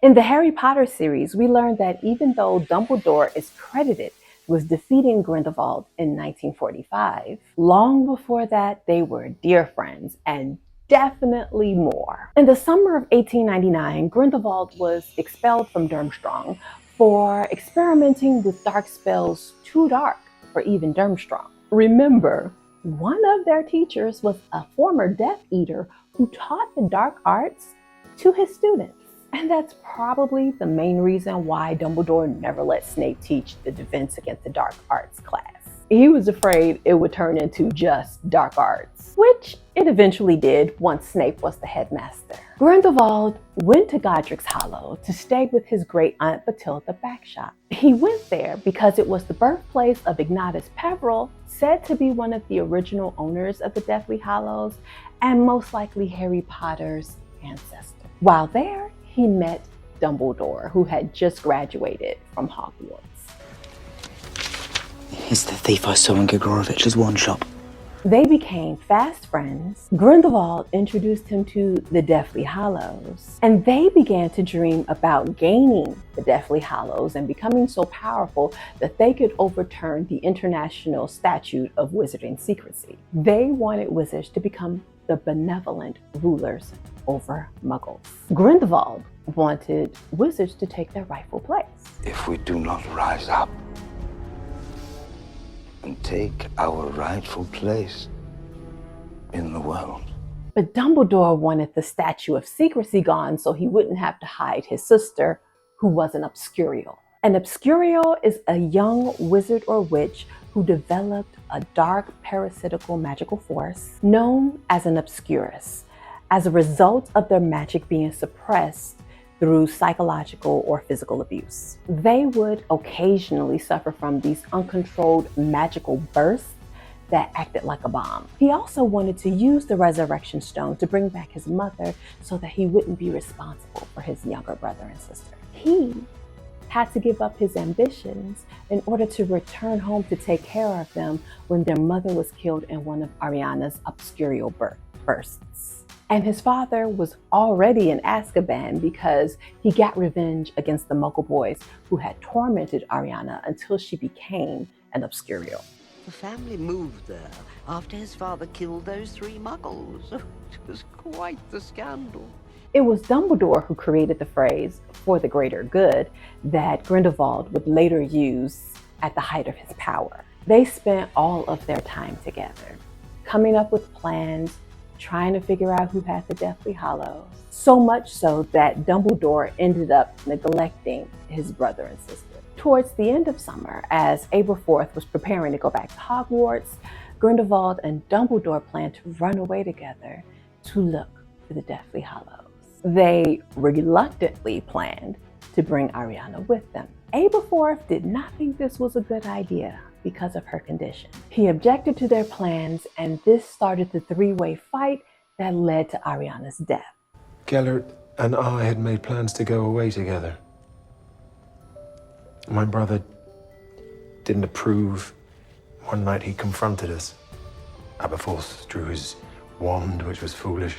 In the Harry Potter series, we learned that even though Dumbledore is credited with defeating Grindelwald in 1945, long before that, they were dear friends and definitely more. In the summer of 1899, Grindelwald was expelled from Durmstrang for experimenting with dark spells too dark for even Durmstrang. Remember, one of their teachers was a former Death Eater who taught the dark arts to his students. And that's probably the main reason why Dumbledore never let Snape teach the Defense Against the Dark Arts class. He was afraid it would turn into just dark arts, which it eventually did once Snape was the headmaster. Grindelwald went to Godric's Hollow to stay with his great aunt Bathilda Bagshot. He went there because it was the birthplace of Ignatius Peverell, said to be one of the original owners of the Deathly Hallows, and most likely Harry Potter's ancestor. While there, he met Dumbledore, who had just graduated from Hogwarts. He's the thief I saw in Grigorovich's wine shop. They became fast friends. Grindelwald introduced him to the Deathly Hallows, and they began to dream about gaining the Deathly Hallows and becoming so powerful that they could overturn the International Statute of Wizarding Secrecy. They wanted wizards to become the benevolent rulers over muggles. Grindelwald wanted wizards to take their rightful place. If we do not rise up and take our rightful place in the world. But Dumbledore wanted the Statue of Secrecy gone so he wouldn't have to hide his sister, who was an Obscurial. An Obscurial is a young wizard or witch who developed a dark parasitical magical force known as an Obscurus as a result of their magic being suppressed through psychological or physical abuse. They would occasionally suffer from these uncontrolled magical bursts that acted like a bomb. He also wanted to use the Resurrection Stone to bring back his mother so that he wouldn't be responsible for his younger brother and sister. He had to give up his ambitions in order to return home to take care of them when their mother was killed in one of Ariana's Obscurial bursts. And his father was already in Azkaban because he got revenge against the Muggle boys who had tormented Ariana until she became an Obscurial. The family moved there after his father killed those 3 muggles. It was quite the scandal. It was Dumbledore who created the phrase, "for the greater good," that Grindelwald would later use at the height of his power. They spent all of their time together, coming up with plans, trying to figure out who had the Deathly Hallows. So much so that Dumbledore ended up neglecting his brother and sister. Towards the end of summer, as Aberforth was preparing to go back to Hogwarts, Grindelwald and Dumbledore planned to run away together to look for the Deathly Hallows. They reluctantly planned to bring Ariana with them. Aberforth did not think this was a good idea because of her condition. He objected to their plans, and this started the 3-way fight that led to Ariana's death. Gellert and I had made plans to go away together. My brother didn't approve. One night he confronted us. Aberforth drew his wand, which was foolish.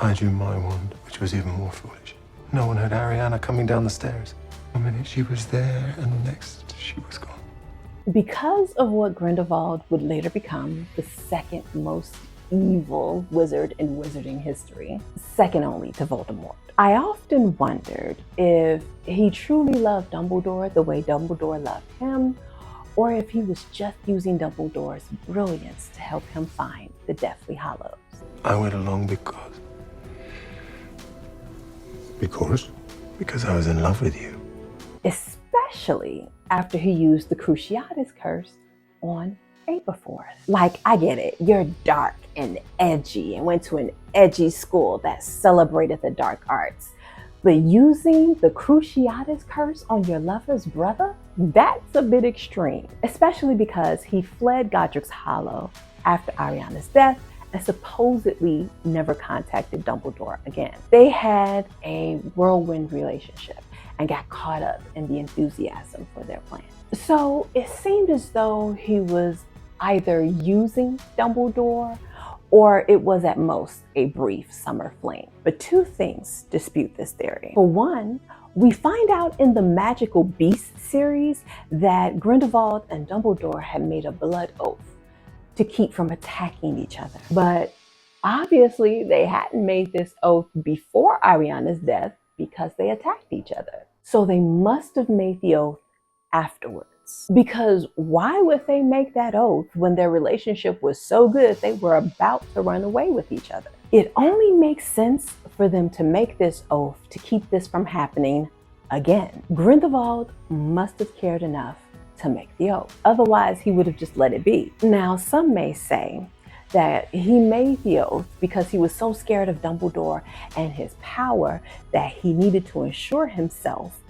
I drew my wand, which was even more foolish. No one heard Ariana coming down the stairs. A minute she was there, and the next she was gone. Because of what Grindelwald would later become the second most evil wizard in wizarding history, second only to Voldemort, I often wondered if he truly loved Dumbledore the way Dumbledore loved him, or if he was just using Dumbledore's brilliance to help him find the Deathly Hallows. I went along because I was in love with you. Especially after he used the Cruciatus Curse on Aberforth. Like, I get it, you're dark and edgy and went to an edgy school that celebrated the dark arts. But using the Cruciatus Curse on your lover's brother? That's a bit extreme, especially because he fled Godric's Hollow after Ariana's death and supposedly never contacted Dumbledore again. They had a whirlwind relationship and got caught up in the enthusiasm for their plan. So it seemed as though he was either using Dumbledore or it was at most a brief summer fling. But two things dispute this theory. For one, we find out in the Magical Beasts series that Grindelwald and Dumbledore had made a blood oath to keep from attacking each other. But obviously they hadn't made this oath before Ariana's death because they attacked each other. So they must have made the oath afterwards. Because why would they make that oath when their relationship was so good they were about to run away with each other? It only makes sense for them to make this oath to keep this from happening again. Grindelwald must have cared enough to make the oath. Otherwise, he would have just let it be. Now, some may say that he made the oath because he was so scared of Dumbledore and his power that he needed to ensure himself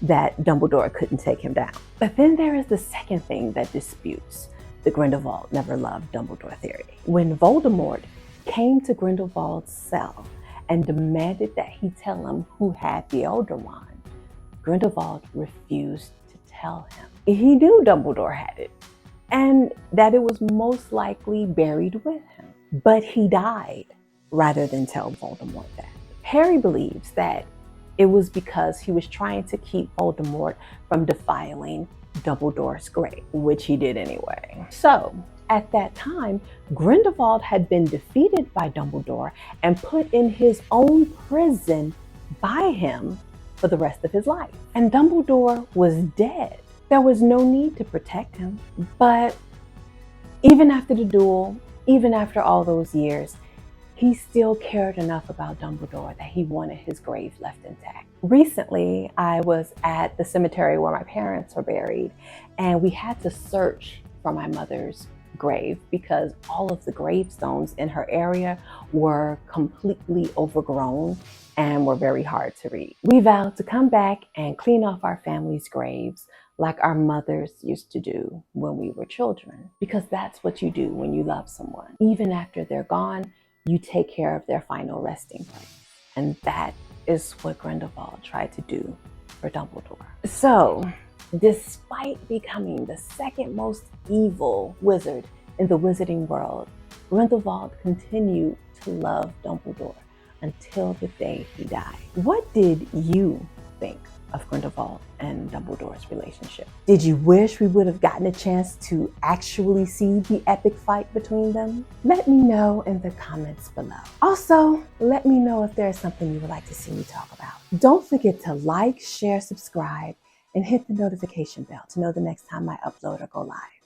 that Dumbledore couldn't take him down. But then there is the second thing that disputes the Grindelwald never loved Dumbledore theory. When Voldemort came to Grindelwald's cell and demanded that he tell him who had the Elder Wand, Grindelwald refused to tell him. He knew Dumbledore had it and that it was most likely buried with him, but he died rather than tell Voldemort that. Harry believes that it was because he was trying to keep Voldemort from defiling Dumbledore's grave, which he did anyway. So, at that time, Grindelwald had been defeated by Dumbledore and put in his own prison by him for the rest of his life. And Dumbledore was dead. There was no need to protect him. But even after the duel, even after all those years, he still cared enough about Dumbledore that he wanted his grave left intact. Recently, I was at the cemetery where my parents were buried, and we had to search for my mother's grave because all of the gravestones in her area were completely overgrown and were very hard to read. We vowed to come back and clean off our family's graves like our mothers used to do when we were children, because that's what you do when you love someone. Even after they're gone, you take care of their final resting place. And that is what Grindelwald tried to do for Dumbledore. So, despite becoming the second most evil wizard in the wizarding world, Grindelwald continued to love Dumbledore until the day he died. What did you think of Grindelwald and Dumbledore's relationship? Did you wish we would have gotten a chance to actually see the epic fight between them? Let me know in the comments below. Also, let me know if there's something you would like to see me talk about. Don't forget to like, share, subscribe, and hit the notification bell to know the next time I upload or go live.